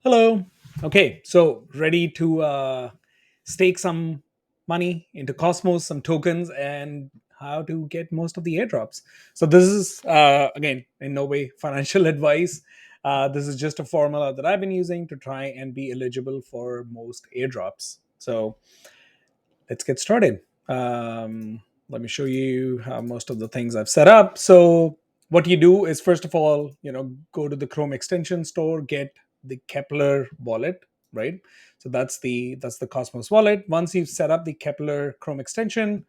Hello. Okay, so ready to stake some money into Cosmos, some tokens, and how to get most of the airdrops. So this is again in no way financial advice. This is just a formula that I've been using to try and be eligible for most airdrops. So let's get started. Let me show you how most of the things I've set up. So what you do is first of all, go to the Chrome extension store, get the Kepler wallet, right? So that's the Cosmos wallet. Once you've set up the Kepler Chrome extension,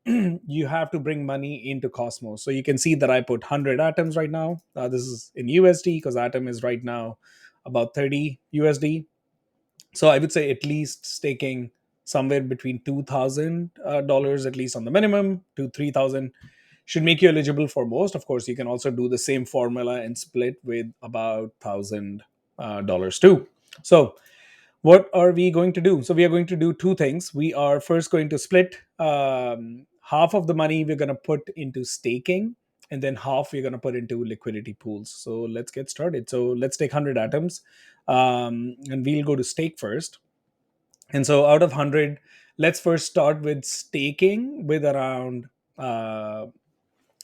you have to bring money into Cosmos. So you can see that I put 100 atoms right now. This is in USD because atom is right now about 30 USD. So I would say at least staking somewhere between $2,000 at least on the minimum to 3,000 should make you eligible for most. Of course, you can also do the same formula and split with about $1,000 too. So what are we going to do? So we are going to do two things. We are first going to split half of the money we're going to put into staking, and then half we're going to put into liquidity pools. So let's get started. So let's take 100 atoms, and we'll go to stake first. And so out of 100, let's first start with staking with around, uh,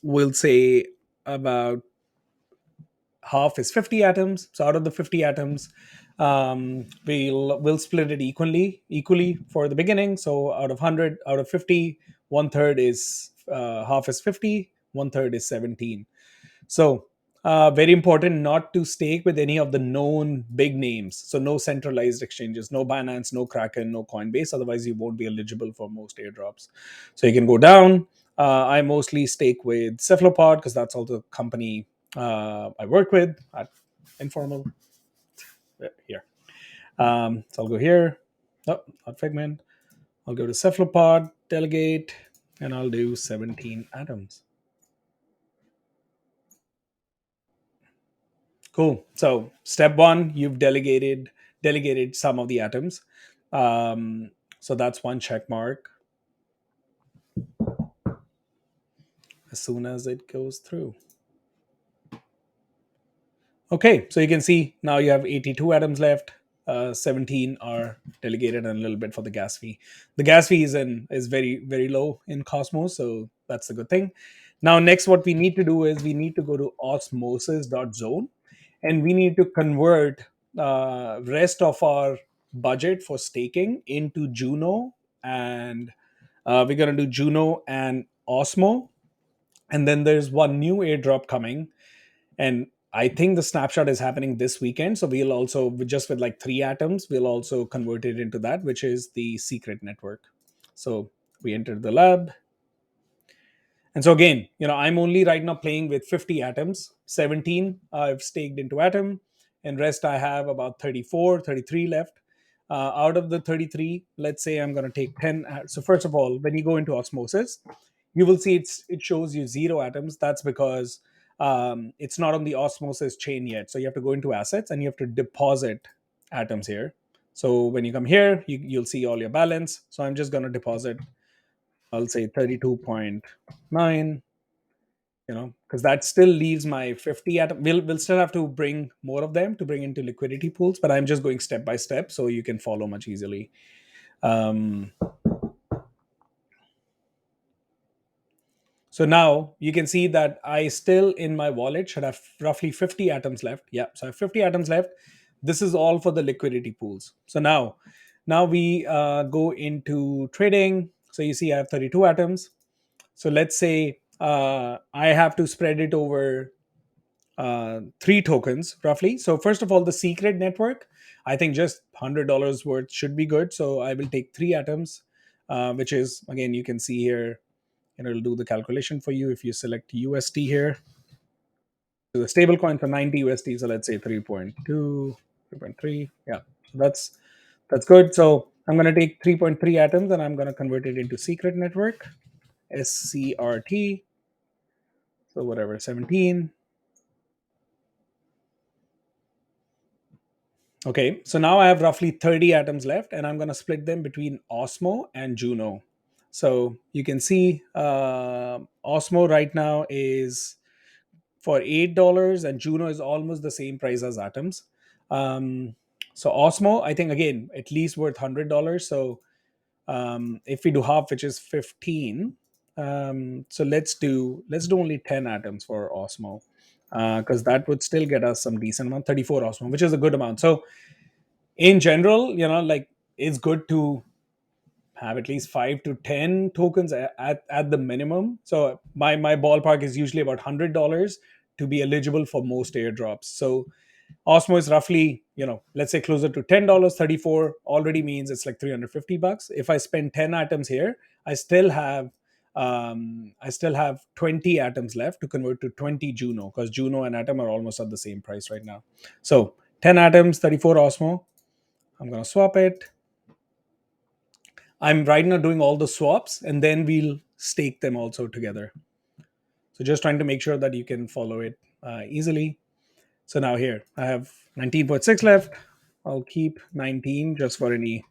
we'll say about half is 50 atoms. So out of the 50 atoms, we'll split it equally for the beginning. So out of 100, out of 50, one third is half is 50, one third is 17. So, very important not to stake with any of the known big names. So, no centralized exchanges, no Binance, no Kraken, no Coinbase. Otherwise, you won't be eligible for most airdrops. So, you can go down. I mostly stake with Cephalopod because that's also the company I work with at Informal. Here. So, I'll go here. Oh, not Figment. I'll go to Cephalopod, Delegate, and I'll do 17 atoms. Cool. So step one, you've delegated some of the atoms. So that's one check mark as soon as it goes through. Okay, so you can see now you have 82 atoms left. 17 are delegated and a little bit for the gas fee. The gas fee is very low in Cosmos, so that's a good thing. Now next, what we need to do is we need to go to osmosis.zone and we need to convert rest of our budget for staking into Juno, and we're going to do Juno and Osmo, and then there's one new airdrop coming, and I think the snapshot is happening this weekend. So we'll also, just with like 3 atoms, we'll also convert it into that, which is the secret network. So we entered the lab. And so again, I'm only right now playing with 50 atoms. 17 I've staked into atom, and rest I have about 34, 33 left. Out of the 33, let's say I'm going to take 10. So first of all, when you go into osmosis, you will see it shows you 0 atoms. That's because it's not on the osmosis chain yet. So you have to go into assets and you have to deposit atoms here. So when you come here, you'll see all your balance. So I'm just going to deposit, I'll say 32.9, because that still leaves my 50 atom. We'll still have to bring more of them to bring into liquidity pools, but I'm just going step by step so you can follow much easily. Um, So now you can see that I still in my wallet should have roughly 50 atoms left. Yeah, so I have 50 atoms left. This is all for the liquidity pools. So now we go into trading. So you see I have 32 atoms. So let's say I have to spread it over 3 tokens roughly. So first of all, the secret network, I think just $100 worth should be good. So I will take 3 atoms, which is, again, you can see here, and it'll do the calculation for you if you select USD here. So the stable coin for 90 USD, so let's say 3.2, 3.3. Yeah, so that's good. So I'm going to take 3.3 atoms and I'm going to convert it into secret network, SCRT. So whatever, 17. Okay, so now I have roughly 30 atoms left, and I'm going to split them between Osmo and Juno. So you can see Osmo right now is for $8, and Juno is almost the same price as Atoms. Um, So Osmo, I think again at least worth $100. So if we do half, which is 15, so let's do only 10 atoms for Osmo, because that would still get us some decent amount, 34 Osmo, which is a good amount. So in general, like it's good to have at least 5 to 10 tokens at the minimum. So my ballpark is usually about $100 to be eligible for most airdrops. So Osmo is roughly, let's say closer to $10. 34 already means it's like $350. If I spend 10 atoms here, I still have 20 atoms left to convert to 20 Juno, because Juno and Atom are almost at the same price right now. So 10 atoms, 34 Osmo. I'm gonna swap it. I'm right now doing all the swaps, and then we'll stake them also together. So just trying to make sure that you can follow it easily. So now here I have 19.6 left. I'll keep 19 just for any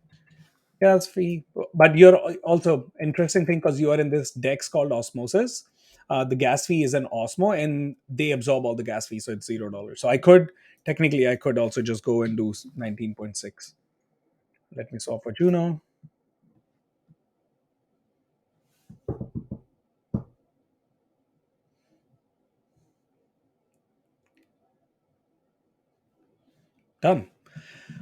gas fee. But you're also interesting thing, because you are in this DEX called Osmosis. The gas fee is an Osmo, and they absorb all the gas fees, so it's $0. So I could also just go and do 19.6. Let me swap for Juno. Done.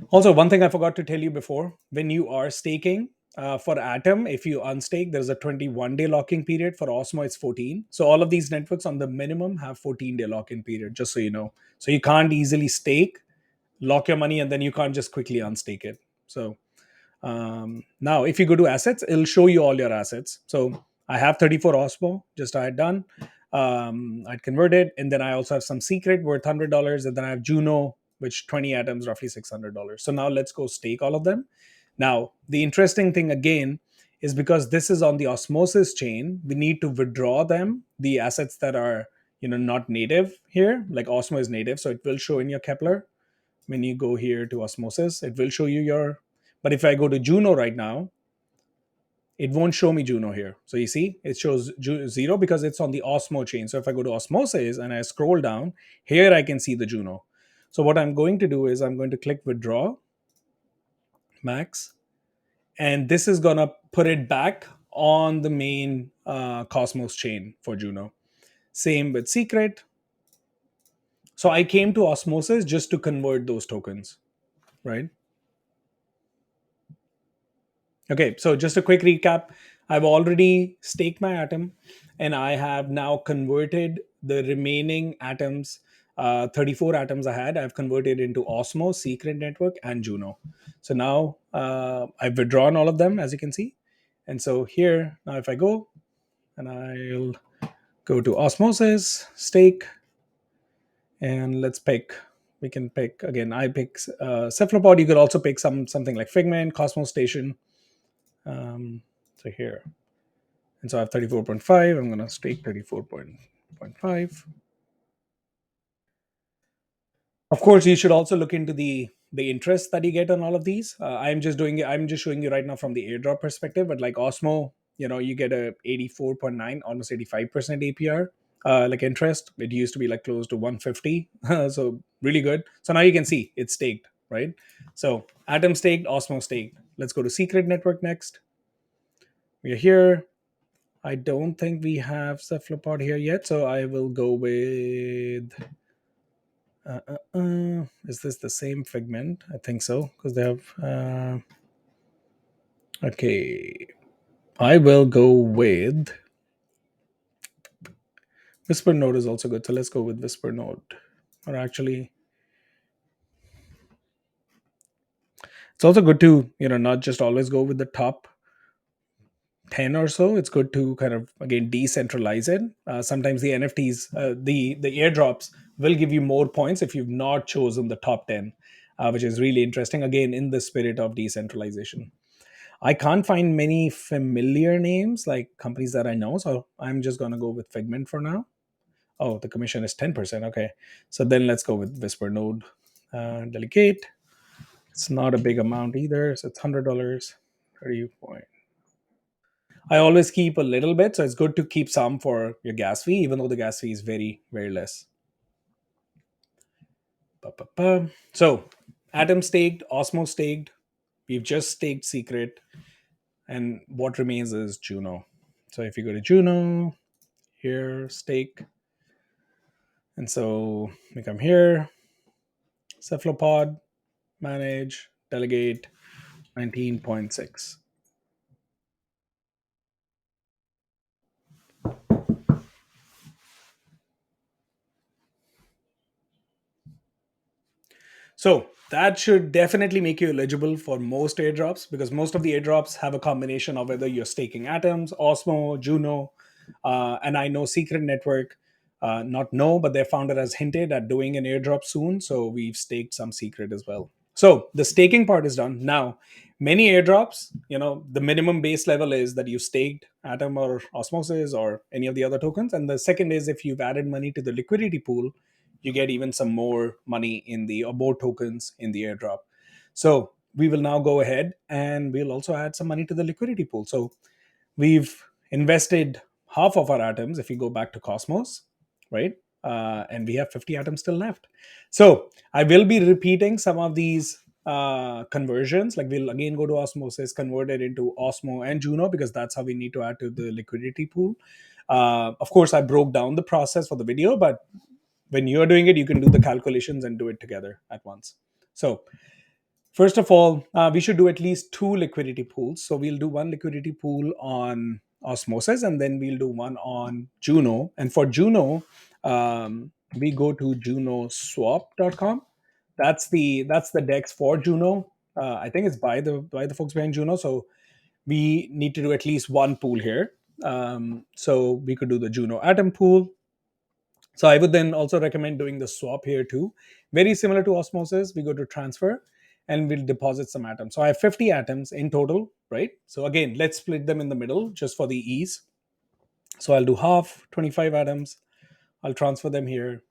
Also, one thing I forgot to tell you before: when you are staking for Atom, if you unstake, there's a 21-day locking period. For Osmo, it's 14. So all of these networks on the minimum have 14-day lock-in period, just so you know. So you can't easily stake, lock your money, and then you can't just quickly unstake it. So now, if you go to assets, it'll show you all your assets. So I have 34 Osmo, just I had done. I'd converted, and then I also have some secret worth $100, and then I have Juno, which 20 atoms, roughly $600. So now let's go stake all of them. Now, the interesting thing again is, because this is on the Osmosis chain, we need to withdraw them, the assets that are not native here. Like Osmo is native, so it will show in your Kepler. When you go here to Osmosis, it will show you your. But if I go to Juno right now, it won't show me Juno here. So you see, it shows zero because it's on the Osmo chain. So if I go to Osmosis and I scroll down, here I can see the Juno. So what I'm going to do is I'm going to click withdraw max, and this is gonna put it back on the main Cosmos chain for Juno. Same with secret. So I came to Osmosis just to convert those tokens, right? Okay, so just a quick recap. I've already staked my atom, and I have now converted the remaining atoms, 34 atoms I had, I've converted into Osmo, Secret Network, and Juno. So now I've withdrawn all of them, as you can see. And so here, now if I go and I'll go to Osmosis, stake, and let's pick. We can pick again. I pick Cephalopod. You could also pick something like Figment, Cosmos Station. So here, and so I have 34.5. I'm going to stake 34.5. Of course, you should also look into the interest that you get on all of these. I'm just showing you right now from the airdrop perspective, but like Osmo, you get a 84.9, almost 85% APR, like interest. It used to be like close to 150. So really good. So now you can see it's staked, right? So Atom staked, Osmo staked. Let's go to Secret Network next. We are here. I don't think we have Cephalopod here yet, so I will go with. Is this the same Figment? I think so, because they have. Okay, I will go with Whisper Node is also good, so let's go with Whisper Node. Or actually, it's also good to not just always go with the top 10 or so. It's good to kind of again decentralize it. Sometimes the NFTs, the airdrops will give you more points if you've not chosen the top 10, which is really interesting, again in the spirit of decentralization. I can't find many familiar names like companies that I know, so I'm just going to go with Figment for now. Oh, the commission is 10%. Okay, so then let's go with Whisper Node. Delegate. It's not a big amount either, so it's $100. 30 point. I always keep a little bit, so it's good to keep some for your gas fee, even though the gas fee is very, very less. So Atom staked, Osmo staked, we've just staked Secret, and what remains is Juno. So if you go to Juno, here, stake, and so we come here, cephalopod, manage, delegate, 19.6. So that should definitely make you eligible for most airdrops, because most of the airdrops have a combination of whether you're staking Atoms, Osmo, Juno, and I know Secret Network, not know, but their founder has hinted at doing an airdrop soon. So we've staked some Secret as well. So the staking part is done. Now, many airdrops, the minimum base level is that you staked Atom or Osmosis or any of the other tokens. And the second is if you've added money to the liquidity pool, you get even some more money in the or more tokens in the airdrop. So we will now go ahead and we'll also add some money to the liquidity pool. So we've invested half of our atoms if you go back to Cosmos, right? And we have 50 atoms still left. So I will be repeating some of these conversions. Like we'll again go to Osmosis, convert it into Osmo and Juno, because that's how we need to add to the liquidity pool. Of course, I broke down the process for the video, but when you're doing it, you can do the calculations and do it together at once. So first of all, we should do at least two liquidity pools. So we'll do one liquidity pool on Osmosis, and then we'll do one on Juno. And for Juno, we go to junoswap.com. That's the dex for Juno. I think it's by the folks behind Juno. So we need to do at least one pool here. So we could do the Juno Atom pool. So I would then also recommend doing the swap here too. Very similar to Osmosis, we go to transfer and we'll deposit some atoms. So I have 50 atoms in total, right? So again, let's split them in the middle just for the ease. So I'll do half, 25 atoms. I'll transfer them here.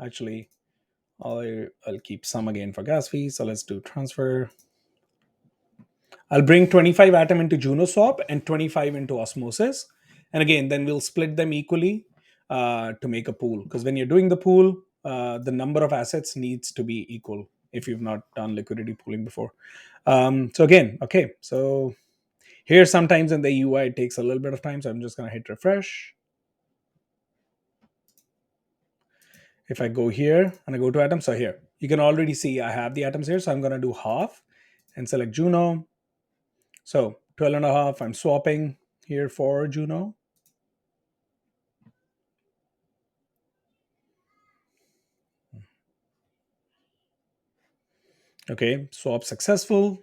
Actually, I'll keep some again for gas fees. So let's do transfer. I'll bring 25 atom into Juno swap and 25 into Osmosis. And again, then we'll split them equally to make a pool. Because when you're doing the pool, the number of assets needs to be equal if you've not done liquidity pooling before. So again, okay. So here sometimes in the UI, it takes a little bit of time. So I'm just going to hit refresh. If I go here and I go to atoms, so here, you can already see I have the atoms here. So I'm going to do half and select Juno. So 12 and a half, I'm swapping here for Juno. Okay, swap successful,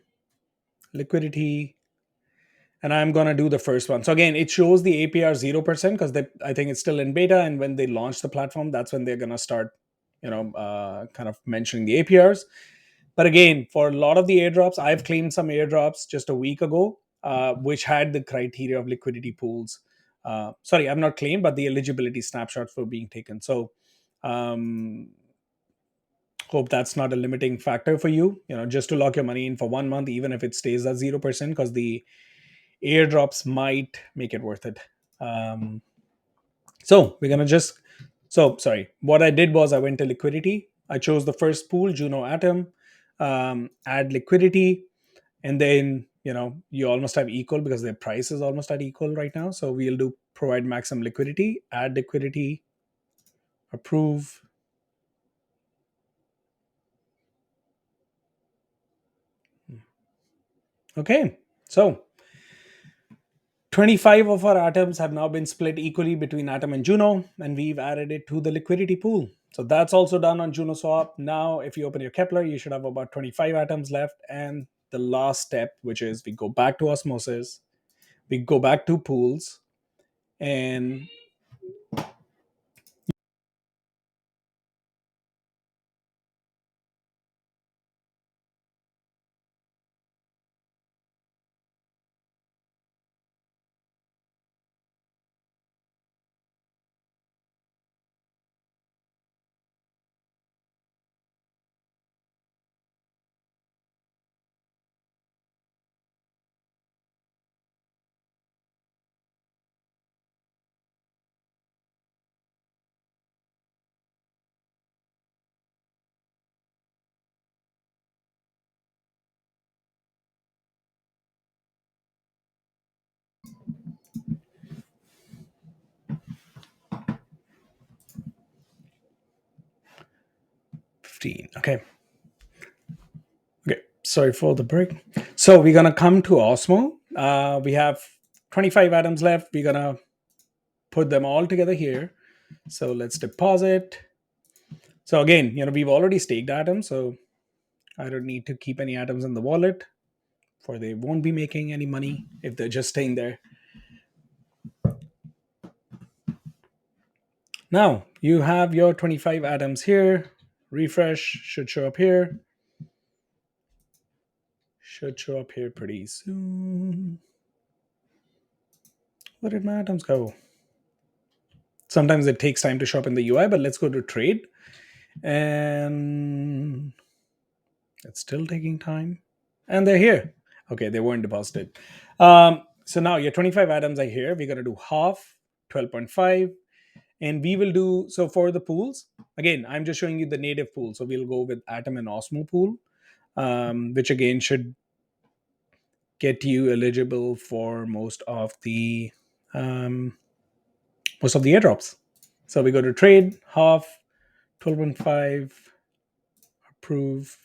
liquidity, and I'm going to do the first one. So again, it shows the APR 0% because I think it's still in beta, and when they launch the platform, that's when they're going to start, kind of mentioning the APRs. But again, for a lot of the airdrops, I've claimed some airdrops just a week ago, which had the criteria of liquidity pools. Sorry, I'm not claimed, but the eligibility snapshots were being taken. So um, hope that's not a limiting factor for you, just to lock your money in for 1 month, even if it stays at 0%, because the airdrops might make it worth it. So we're gonna just so sorry, what I did was I went to liquidity. I chose the first pool, Juno Atom, add liquidity, and then you almost have equal because their price is almost at equal right now. So we'll do provide maximum liquidity, add liquidity, approve. Okay, so 25 of our atoms have now been split equally between Atom and Juno, and we've added it to the liquidity pool. So that's also done on Juno Swap. Now, if you open your Kepler, you should have about 25 atoms left. And the last step, which is we go back to Osmosis, we go back to pools, and 15. Okay, sorry for the break. So we're gonna come to Osmo. We have 25 atoms left. We're gonna put them all together here. So let's deposit. So again, we've already staked atoms, so I don't need to keep any atoms in the wallet, for they won't be making any money if they're just staying there. Now you have your 25 atoms here. Refresh should show up here. Should show up here pretty soon. Where did my atoms go? Sometimes it takes time to show up in the UI, but let's go to trade. And it's still taking time. And they're here. Okay, they weren't deposited. So now your 25 atoms are here. We're going to do half, 12.5. And we will do, so for the pools, again, I'm just showing you the native pool. So we'll go with Atom and Osmo pool, which again should get you eligible for most of the airdrops. So we go to trade, half, 12.5, approve.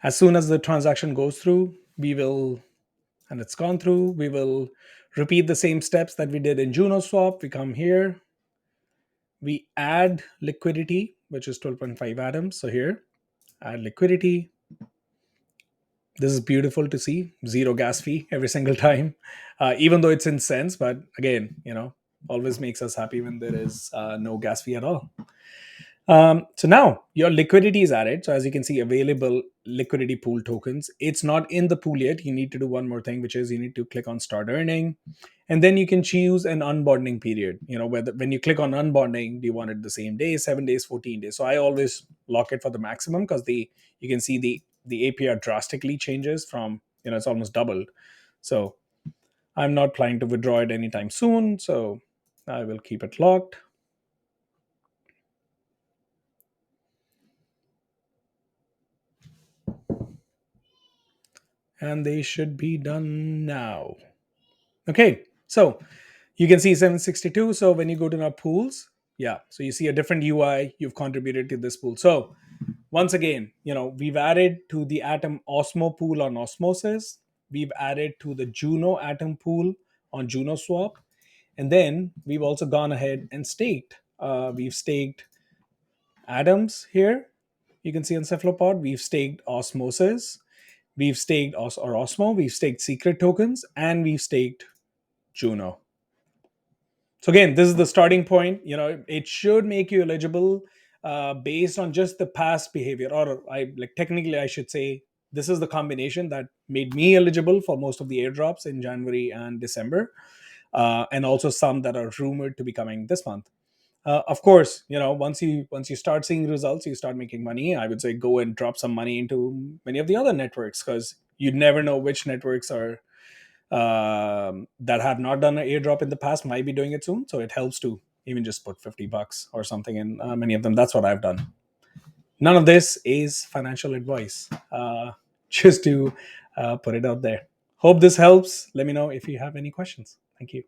As soon as the transaction goes through, and it's gone through, we will repeat the same steps that we did in Juno Swap. We come here, we add liquidity, which is 12.5 atoms. So here, add liquidity. This is beautiful to see. Zero gas fee every single time, even though it's in cents. But again, always makes us happy when there is no gas fee at all. So now your liquidity is added. So as you can see, available liquidity pool tokens. It's not in the pool yet. You need to do one more thing, which is you need to click on start earning. And then you can choose an unbonding period. Whether when you click on unbonding, do you want it the same day, 7 days, 14 days? So I always lock it for the maximum because you can see the APR drastically changes from, it's almost doubled. So I'm not planning to withdraw it anytime soon. So I will keep it locked. And they should be done now. Okay, so you can see 762. So when you go to our pools, so you see a different UI. You've contributed to this pool. So once again, we've added to the Atom Osmo pool on Osmosis. We've added to the Juno Atom pool on Juno Swap. And then we've also gone ahead and staked. We've staked Atoms here. You can see on Cephalopod, we've staked Osmosis. We've staked Osmo, we've staked secret tokens, and we've staked Juno. So again, this is the starting point. It should make you eligible based on just the past behavior, or technically I should say this is the combination that made me eligible for most of the airdrops in January and December, and also some that are rumored to be coming this month. Of course, once you start seeing results, you start making money. I would say go and drop some money into many of the other networks, because you never know which networks are that have not done an airdrop in the past might be doing it soon. So it helps to even just put $50 or something in many of them. That's what I've done. None of this is financial advice. Just to put it out there. Hope this helps. Let me know if you have any questions. Thank you.